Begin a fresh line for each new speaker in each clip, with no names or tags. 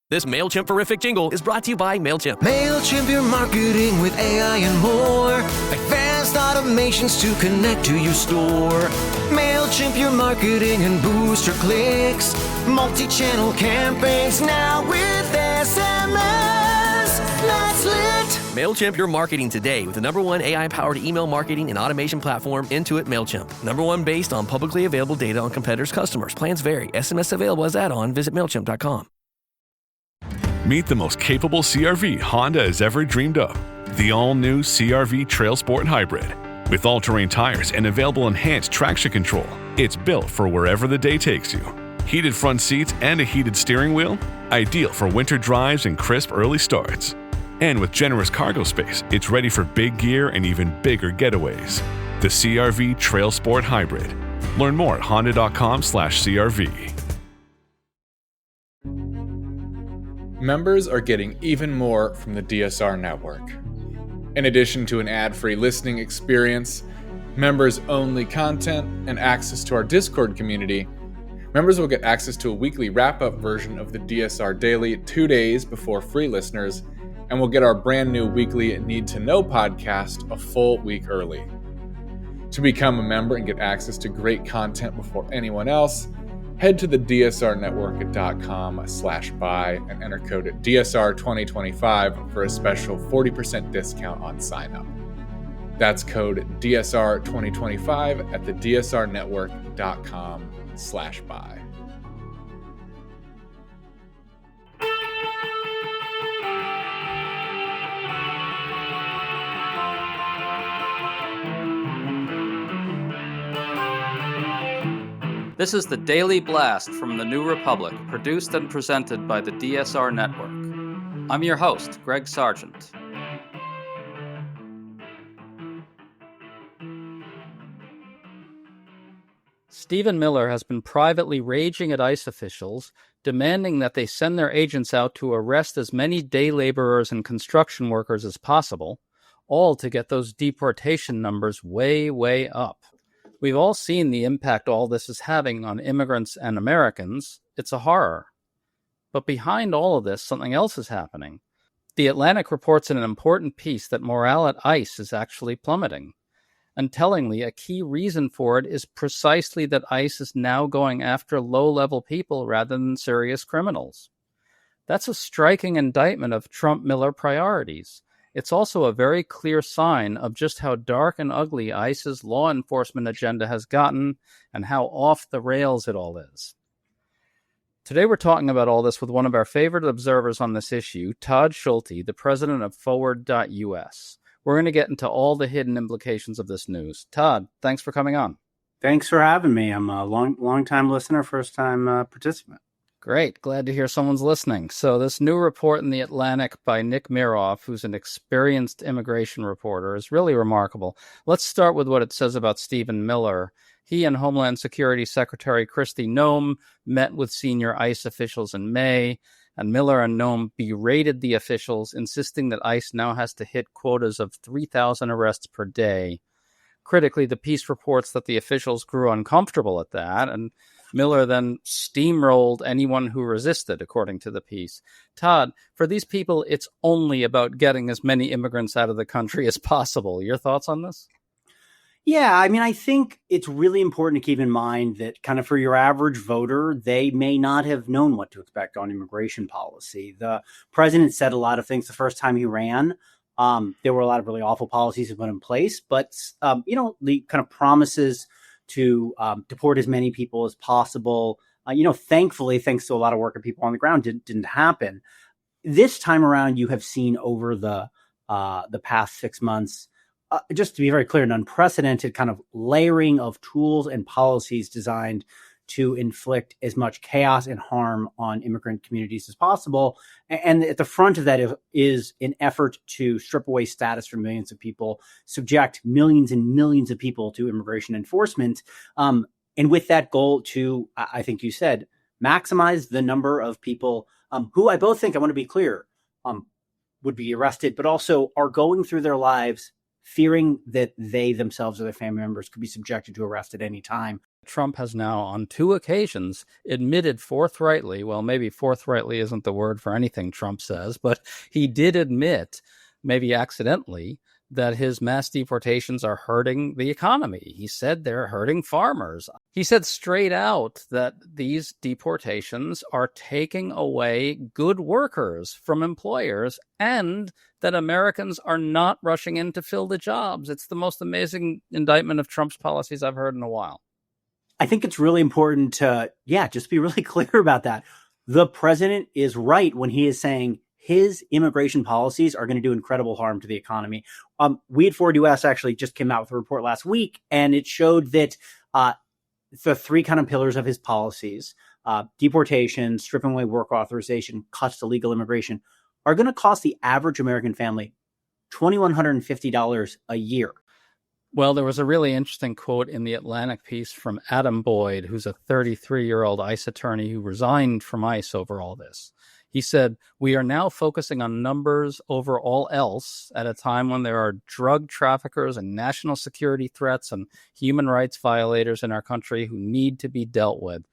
This Mailchimp-verific jingle is brought to you by Mailchimp.
Mailchimp, your marketing with AI and more. Advanced automations to connect to your store. Mailchimp, your marketing and boost your clicks. Multi-channel campaigns now with SMS. That's lit.
Mailchimp your marketing today with the #1 AI-powered email marketing and automation platform, Intuit Mailchimp. #1 based on publicly available data on competitors' customers. Plans vary. SMS available as add-on. Visit Mailchimp.com.
Meet the most capable CR-V Honda has ever dreamed of. The all-new CR-V Trail Sport Hybrid. With all-terrain tires and available enhanced traction control, it's built for wherever the day takes you. Heated front seats and a heated steering wheel? Ideal for winter drives and crisp early starts. And with generous cargo space, it's ready for big gear and even bigger getaways. The CR-V Trail Sport Hybrid. Learn more at honda.com/CRV.
Members are getting even more from the DSR network. In addition to an ad-free listening experience, members-only content, and access to our Discord community, members will get access to a weekly wrap-up version of the DSR Daily 2 days before free listeners, and will get our brand new weekly Need to Know podcast a full week early. To become a member and get access to great content before anyone else, head to the dsrnetwork.com/buy and enter code DSR2025 for a special 40% discount on sign-up. That's code DSR2025 at the dsrnetwork.com/buy.
This is the Daily Blast from the New Republic, produced and presented by the DSR Network. I'm your host, Greg Sargent. Stephen Miller has been privately raging at ICE officials, demanding that they send their agents out to arrest as many day laborers and construction workers as possible, all to get those deportation numbers way, way up. We've all seen the impact all this is having on immigrants and Americans. It's a horror. But behind all of this, something else is happening. The Atlantic reports in an important piece that morale at ICE is actually plummeting. And tellingly, a key reason for it is precisely that ICE is now going after low-level people rather than serious criminals. That's a striking indictment of Trump-Miller priorities. It's also a very clear sign of just how dark and ugly ICE's law enforcement agenda has gotten and how off the rails it all is. Today we're talking about all this with one of our favorite observers on this issue, Todd Schulty, the president of Forward.us. We're going to get into all the hidden implications of this news. Todd, thanks for coming on.
Thanks for having me. I'm a long-time listener, first-time participant.
Great. Glad to hear someone's listening. So this new report in The Atlantic by Nick Miroff, who's an experienced immigration reporter, is really remarkable. Let's start with what it says about Stephen Miller. He and Homeland Security Secretary Kristi Noem met with senior ICE officials in May, and Miller and Noem berated the officials, insisting that ICE now has to hit quotas of 3,000 arrests per day. Critically, the piece reports that the officials grew uncomfortable at that, and Miller then steamrolled anyone who resisted, according to the piece. Todd, for these people, it's only about getting as many immigrants out of the country as possible. Your thoughts on this?
Yeah, I mean, I think it's really important to keep in mind that kind of for your average voter, they may not have known what to expect on immigration policy. The president said a lot of things the first time he ran. There were a lot of really awful policies he put in place, but, the kind of promises to deport as many people as possible, thankfully, thanks to a lot of work of people on the ground, didn't happen. This time around, you have seen over the past 6 months, just to be very clear, an unprecedented kind of layering of tools and policies designed to inflict as much chaos and harm on immigrant communities as possible. And at the front of that is an effort to strip away status from millions of people, subject millions and millions of people to immigration enforcement. And with that goal to, I think you said, maximize the number of people who I both think, I want to be clear, would be arrested, but also are going through their lives fearing that they themselves or their family members could be subjected to arrest at any time.
Trump has now, on 2 occasions, admitted forthrightly, well, maybe forthrightly isn't the word for anything Trump says, but he did admit, maybe accidentally, that his mass deportations are hurting the economy. He said they're hurting farmers. He said straight out that these deportations are taking away good workers from employers and that Americans are not rushing in to fill the jobs. It's the most amazing indictment of Trump's policies I've heard in a while.
I think it's really important to, just be really clear about that. The president is right when he is saying his immigration policies are going to do incredible harm to the economy. We at Forward US actually just came out with a report last week, and it showed that the 3 kind of pillars of his policies, deportation, stripping away work authorization, cuts to legal immigration, are going to cost the average American family $2,150 a year.
Well, there was a really interesting quote in the Atlantic piece from Adam Boyd, who's a 33-year-old ICE attorney who resigned from ICE over all this. He said, "We are now focusing on numbers over all else at a time when there are drug traffickers and national security threats and human rights violators in our country who need to be dealt with."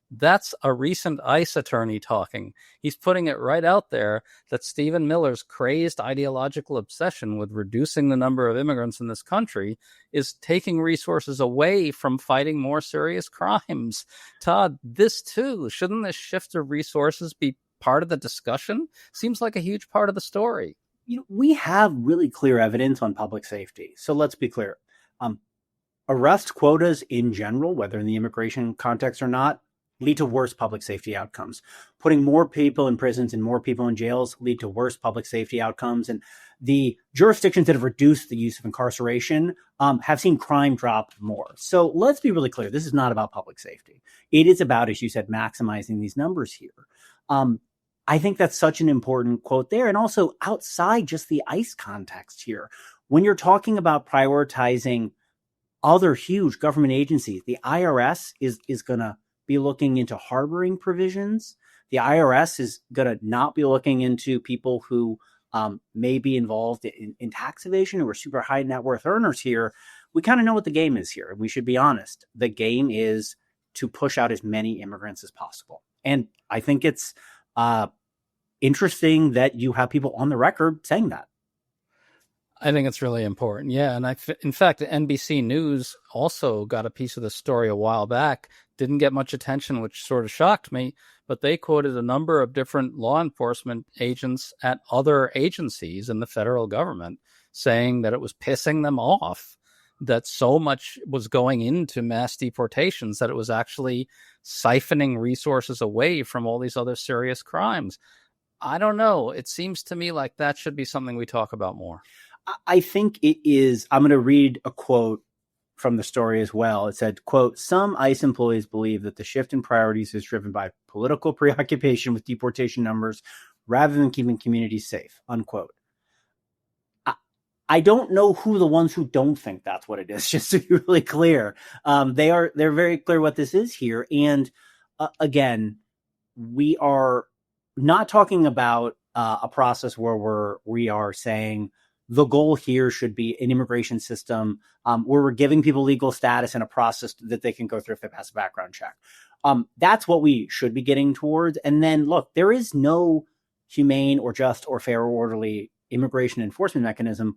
That's a recent ICE attorney talking. He's putting it right out there that Stephen Miller's crazed ideological obsession with reducing the number of immigrants in this country is taking resources away from fighting more serious crimes. Todd, this too, shouldn't this shift of resources be part of the discussion? Seems like a huge part of the story.
We have really clear evidence on public safety. So let's be clear. Arrest quotas in general, whether in the immigration context or not, lead to worse public safety outcomes. Putting more people in prisons and more people in jails lead to worse public safety outcomes. And the jurisdictions that have reduced the use of incarceration have seen crime drop more. So let's be really clear. This is not about public safety. It is about, as you said, maximizing these numbers here. I think that's such an important quote there. And also outside just the ICE context here, when you're talking about prioritizing other huge government agencies, the IRS is going to be looking into harboring provisions. The IRS is going to not be looking into people who may be involved in tax evasion or super high net worth earners here. We kind of know what the game is here. And we should be honest. The game is to push out as many immigrants as possible. And I think it's interesting that you have people on the record saying that.
I think it's really important. Yeah. And in fact, NBC News also got a piece of the story a while back, didn't get much attention, which sort of shocked me, but they quoted a number of different law enforcement agents at other agencies in the federal government saying that it was pissing them off that so much was going into mass deportations that it was actually siphoning resources away from all these other serious crimes. I don't know. It seems to me like that should be something we talk about more.
I think it is. I'm going to read a quote from the story as well. It said, quote, "Some ICE employees believe that the shift in priorities is driven by political preoccupation with deportation numbers rather than keeping communities safe," unquote. I don't know who the ones who don't think that's what it is, just to be really clear. They're very clear what this is here. And again, we are not talking about a process where we are saying the goal here should be an immigration system where we're giving people legal status and a process that they can go through if they pass a background check. That's what we should be getting towards. And then, look, there is no humane or just or fair or orderly immigration enforcement mechanism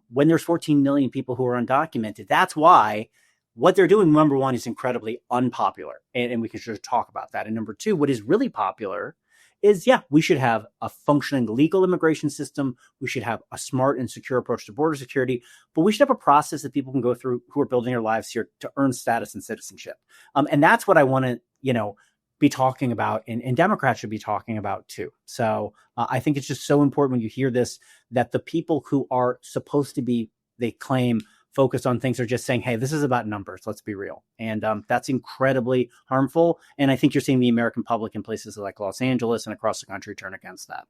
when there's 14 million people who are undocumented. That's why what they're doing, number one, is incredibly unpopular. And we can just talk about that. And number two, what is really popular is, we should have a functioning legal immigration system. We should have a smart and secure approach to border security, but we should have a process that people can go through who are building their lives here to earn status and citizenship. And that's what I want to, be talking about, and Democrats should be talking about too. So I think it's just so important when you hear this, that the people who are supposed to be, they claim, focused on things are just saying, hey, this is about numbers. Let's be real. And that's incredibly harmful. And I think you're seeing the American public in places like Los Angeles and across the country turn against that.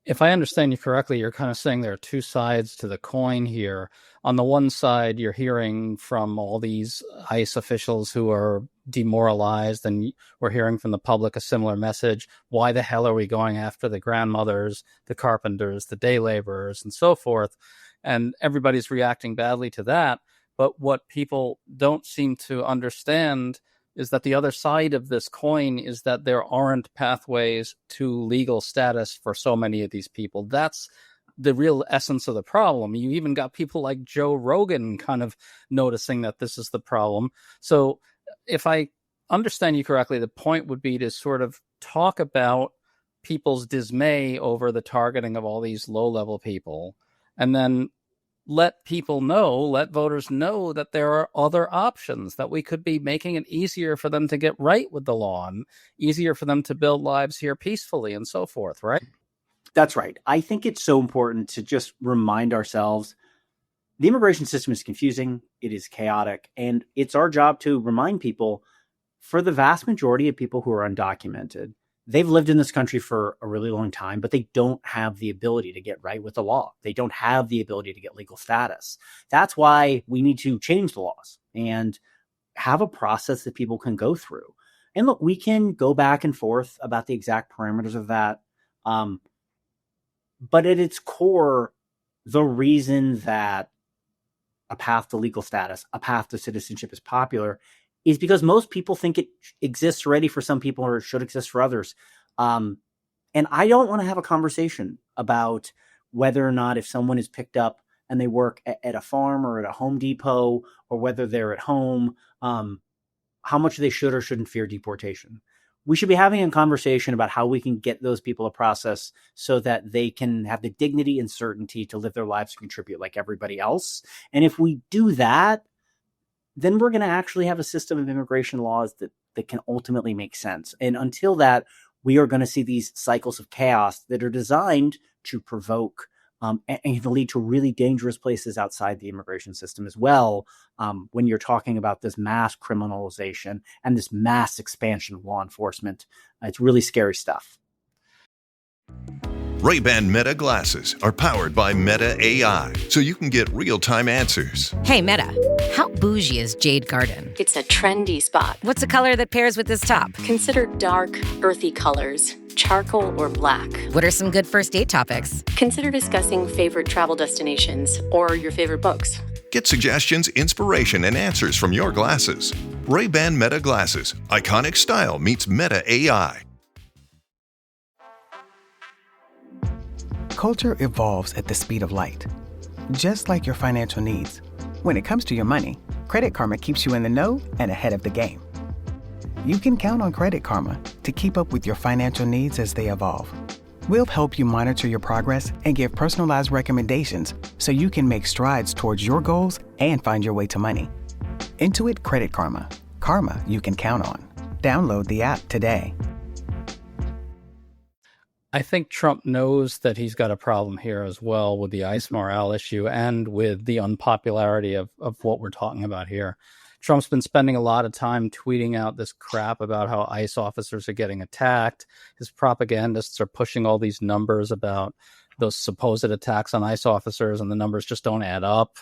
If I understand you correctly, you're kind of saying there are two sides to the coin here. On the one side, you're hearing from all these ICE officials who are demoralized, and we're hearing from the public a similar message. Why the hell are we going after the grandmothers, the carpenters, the day laborers, and so forth? And everybody's reacting badly to that. But what people don't seem to understand is that the other side of this coin is that there aren't pathways to legal status for so many of these people. That's the real essence of the problem. You even got people like Joe Rogan kind of noticing that this is the problem. So if I understand you correctly, the point would be to sort of talk about people's dismay over the targeting of all these low-level people, and then let voters know that there are other options, that we could be making it easier for them to get right with the law and easier for them to build lives here peacefully and so forth, right?
That's right. I think it's so important to just remind ourselves the immigration system is confusing, it is chaotic, and it's our job to remind people, for the vast majority of people who are undocumented, they've lived in this country for a really long time, but they don't have the ability to get right with the law. They don't have the ability to get legal status. That's why we need to change the laws and have a process that people can go through. And look, we can go back and forth about the exact parameters of that. But at its core, the reason that a path to legal status, a path to citizenship is popular is because most people think it exists already for some people or it should exist for others. And I don't want to have a conversation about whether or not if someone is picked up and they work at a farm or at a Home Depot, or whether they're at home, how much they should or shouldn't fear deportation. We should be having a conversation about how we can get those people a process so that they can have the dignity and certainty to live their lives and contribute like everybody else. And if we do that, then we're going to actually have a system of immigration laws that can ultimately make sense. And until that, we are going to see these cycles of chaos that are designed to provoke and lead to really dangerous places outside the immigration system as well, when you're talking about this mass criminalization and this mass expansion of law enforcement. It's really scary stuff.
Ray-Ban Meta glasses are powered by Meta AI, so you can get real-time answers.
Hey, Meta, how bougie is Jade Garden?
It's a trendy spot.
What's a color that pairs with this top?
Consider dark, earthy colors, charcoal or black.
What are some good first date topics?
Consider discussing favorite travel destinations or your favorite books.
Get suggestions, inspiration, and answers from your glasses. Ray-Ban Meta glasses. Iconic style meets Meta AI.
Culture evolves at the speed of light, just like your financial needs. When it comes to your money, Credit Karma keeps you in the know and ahead of the game. You can count on Credit Karma to keep up with your financial needs as they evolve. We'll help you monitor your progress and give personalized recommendations so you can make strides towards your goals and find your way to money. Intuit Credit Karma. Karma you can count on. Download the app today.
I think Trump knows that he's got a problem here as well with the ICE morale issue and with the unpopularity of what we're talking about here. Trump's been spending a lot of time tweeting out this crap about how ICE officers are getting attacked. His propagandists are pushing all these numbers about those supposed attacks on ICE officers, and the numbers just don't add up.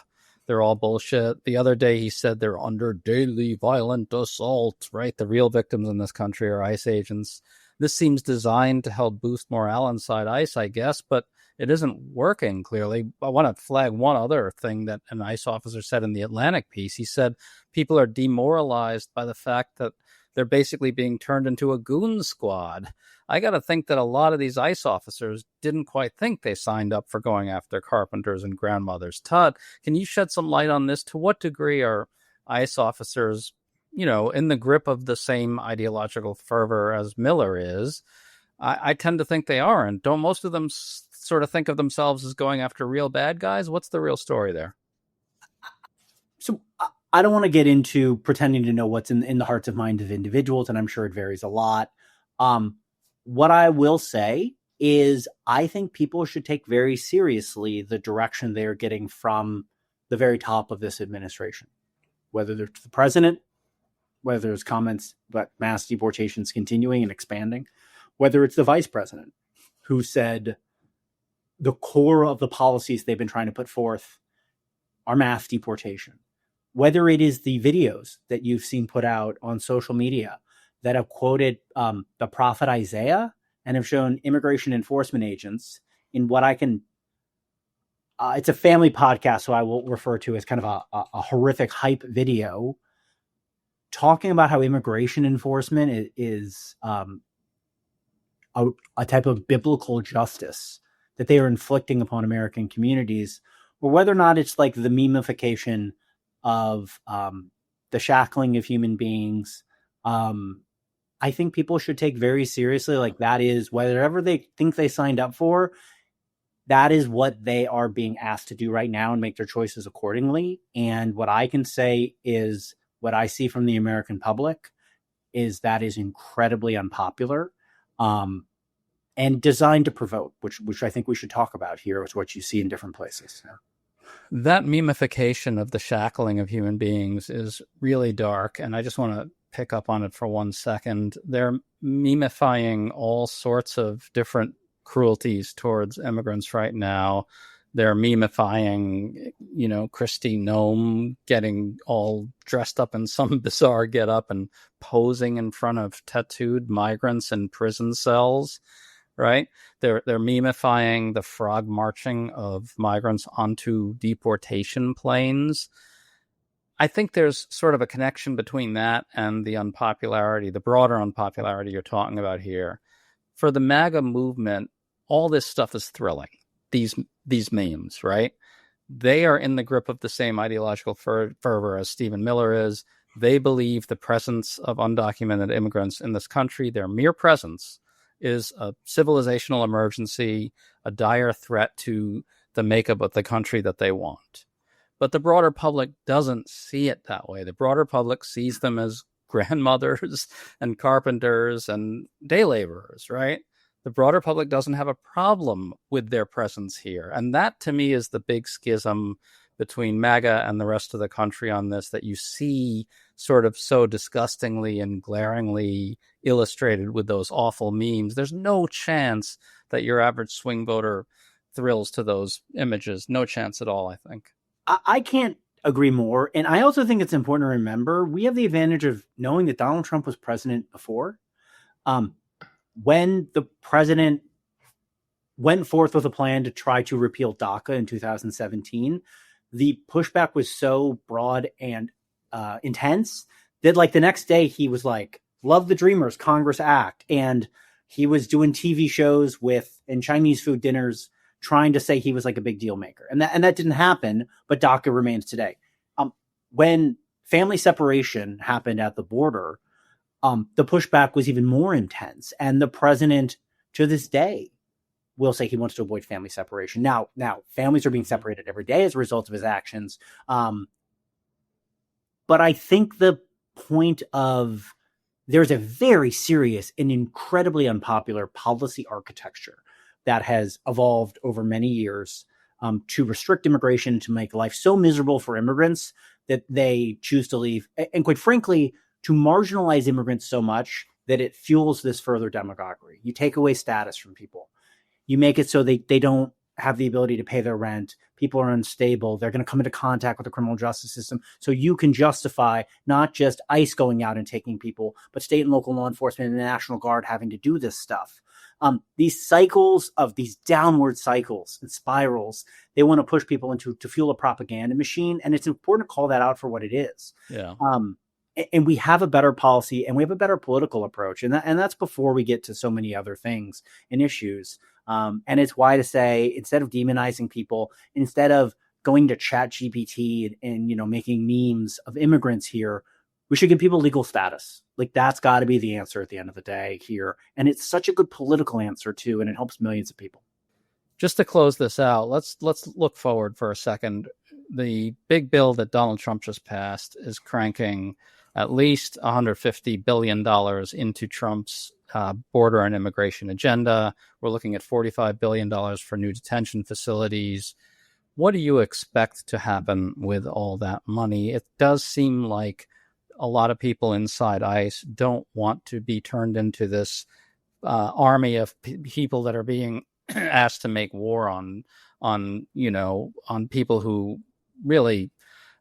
They're all bullshit. The other day he said they're under daily violent assault, right? The real victims in this country are ICE agents. This seems designed to help boost morale inside ICE, I guess, but it isn't working, clearly. I want to flag one other thing that an ICE officer said in the Atlantic piece. He said people are demoralized by the fact that they're basically being turned into a goon squad. I got to think that a lot of these ICE officers didn't quite think they signed up for going after carpenters and grandmothers. Todd, can you shed some light on this? To what degree are ICE officers, in the grip of the same ideological fervor as Miller is? I tend to think they aren't. Don't most of them sort of think of themselves as going after real bad guys? What's the real story there?
So I don't want to get into pretending to know what's in the hearts and minds of individuals, and I'm sure it varies a lot. What I will say is I think people should take very seriously the direction they're getting from the very top of this administration, whether they're the president, whether there's comments about mass deportations continuing and expanding, whether it's the vice president who said the core of the policies they've been trying to put forth are mass deportation, whether it is the videos that you've seen put out on social media that have quoted the prophet Isaiah and have shown immigration enforcement agents in what I can it's a family podcast, so I will refer to as kind of a horrific hype video talking about how immigration enforcement is a type of biblical justice that they are inflicting upon American communities, or whether or not it's like the memeification of the shackling of human beings. I think people should take very seriously, like, that is whatever they think they signed up for, that is what they are being asked to do right now and make their choices accordingly. And what I can say is what I see from the American public is that is incredibly unpopular and designed to provoke, which I think we should talk about here, is what you see in different places.
That memeification of the shackling of human beings is really dark, and I just want to pick up on it for 1 second. They're memifying all sorts of different cruelties towards immigrants right now. They're memifying, Kristi Noem getting all dressed up in some bizarre getup and posing in front of tattooed migrants in prison cells, right? They're memifying the frog marching of migrants onto deportation planes. I think there's sort of a connection between that and the unpopularity, the broader unpopularity you're talking about here. For the MAGA movement, all this stuff is thrilling. These memes, right? They are in the grip of the same ideological fervor as Stephen Miller is. They believe the presence of undocumented immigrants in this country, their mere presence, is a civilizational emergency, a dire threat to the makeup of the country that they want. But the broader public doesn't see it that way. The broader public sees them as grandmothers and carpenters and day laborers, right? The broader public doesn't have a problem with their presence here. And that, to me, is the big schism between MAGA and the rest of the country on this, that you see sort of so disgustingly and glaringly illustrated with those awful memes. There's no chance that your average swing voter thrills to those images. No chance at all, I think.
I can't agree more. And I also think it's important to remember we have the advantage of knowing that Donald Trump was president before. When the president went forth with a plan to try to repeal DACA in 2017, the pushback was so broad and intense that, like, the next day he was like, "Love the Dreamers, Congress Act." And he was doing TV shows and Chinese food dinners trying to say he was like a big deal maker. And that didn't happen, but DACA remains today. When family separation happened at the border, the pushback was even more intense. And the president, to this day, will say he wants to avoid family separation. Now, families are being separated every day as a result of his actions. But I think the point of there's a very serious and incredibly unpopular policy architecture that has evolved over many years to restrict immigration, to make life so miserable for immigrants that they choose to leave. And quite frankly, to marginalize immigrants so much that it fuels this further demagoguery. You take away status from people. You make it so they don't have the ability to pay their rent. People are unstable. They're going to come into contact with the criminal justice system. So you can justify not just ICE going out and taking people, but state and local law enforcement and the National Guard having to do this stuff. These cycles of these downward cycles and spirals, they want to push people into to fuel a propaganda machine. And it's important to call that out for what it is.
Yeah.
And we have a better policy and we have a better political approach. And that's before we get to so many other things and issues. And it's why to say, instead of demonizing people, instead of going to ChatGPT and making memes of immigrants here, we should give people legal status. Like, that's got to be the answer at the end of the day here. And it's such a good political answer too. And it helps millions of people.
Just to close this out, let's look forward for a second. The big bill that Donald Trump just passed is cranking at least $150 billion into Trump's border and immigration agenda. We're looking at $45 billion for new detention facilities. What do you expect to happen with all that money? It does seem like a lot of people inside ICE don't want to be turned into this army of people that are being asked to make war on people who really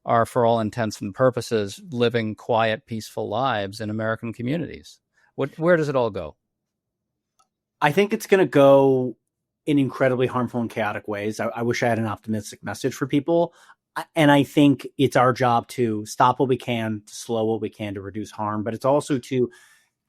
are, for all intents and purposes, living quiet, peaceful lives in American communities. Where does it all go?
I think it's going to go in incredibly harmful and chaotic ways. I wish I had an optimistic message for people. And I think it's our job to stop what we can, to slow what we can to reduce harm, but it's also to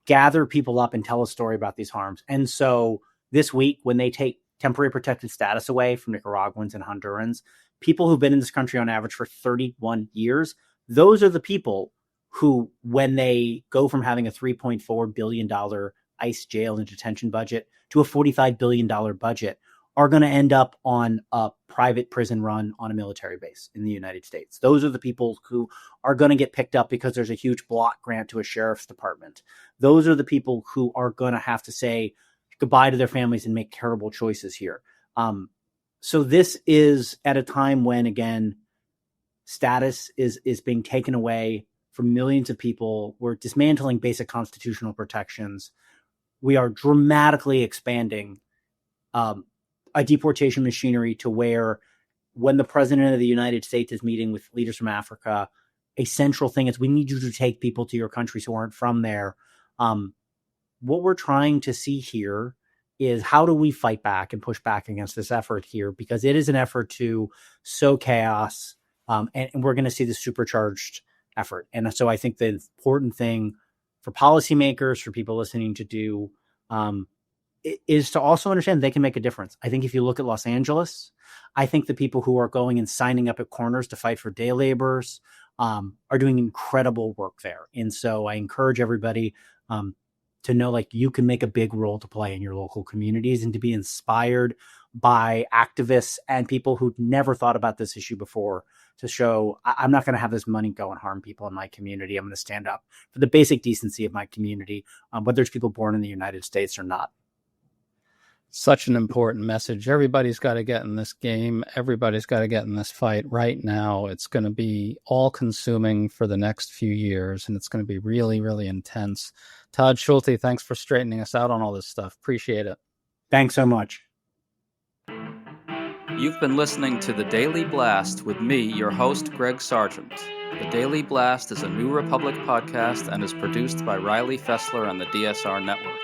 gather people up and tell a story about these harms. And so this week, when they take temporary protected status away from Nicaraguans and Hondurans, people who've been in this country on average for 31 years, those are the people who, when they go from having a $3.4 billion ICE jail and detention budget to a $45 billion budget, are going to end up on a private prison run on a military base in the United States. Those are the people who are going to get picked up because there's a huge block grant to a sheriff's department. Those are the people who are going to have to say goodbye to their families and make terrible choices here. So this is at a time when, again, status is being taken away from millions of people. We're dismantling basic constitutional protections. We are dramatically expanding a deportation machinery to where, when the president of the United States is meeting with leaders from Africa, a central thing is we need you to take people to your countries who aren't from there. What we're trying to see here is, how do we fight back and push back against this effort here? Because it is an effort to sow chaos, and we're going to see this supercharged effort. And so I think the important thing for policymakers, for people listening, to do is to also understand they can make a difference. I think if you look at Los Angeles, I think the people who are going and signing up at corners to fight for day laborers are doing incredible work there. And so I encourage everybody to know, like, you can make a big role to play in your local communities, and to be inspired by activists and people who've never thought about this issue before, to show, I'm not going to have this money go and harm people in my community. I'm going to stand up for the basic decency of my community, whether there's people born in the United States or not.
Such an important message. Everybody's got to get in this game. Everybody's got to get in this fight right now. It's going to be all-consuming for the next few years, and it's going to be really, really intense. Todd Schulty, thanks for straightening us out on all this stuff. Appreciate it.
Thanks so much.
You've been listening to The Daily Blast with me, your host, Greg Sargent. The Daily Blast is a New Republic podcast and is produced by Riley Fessler and the DSR Network.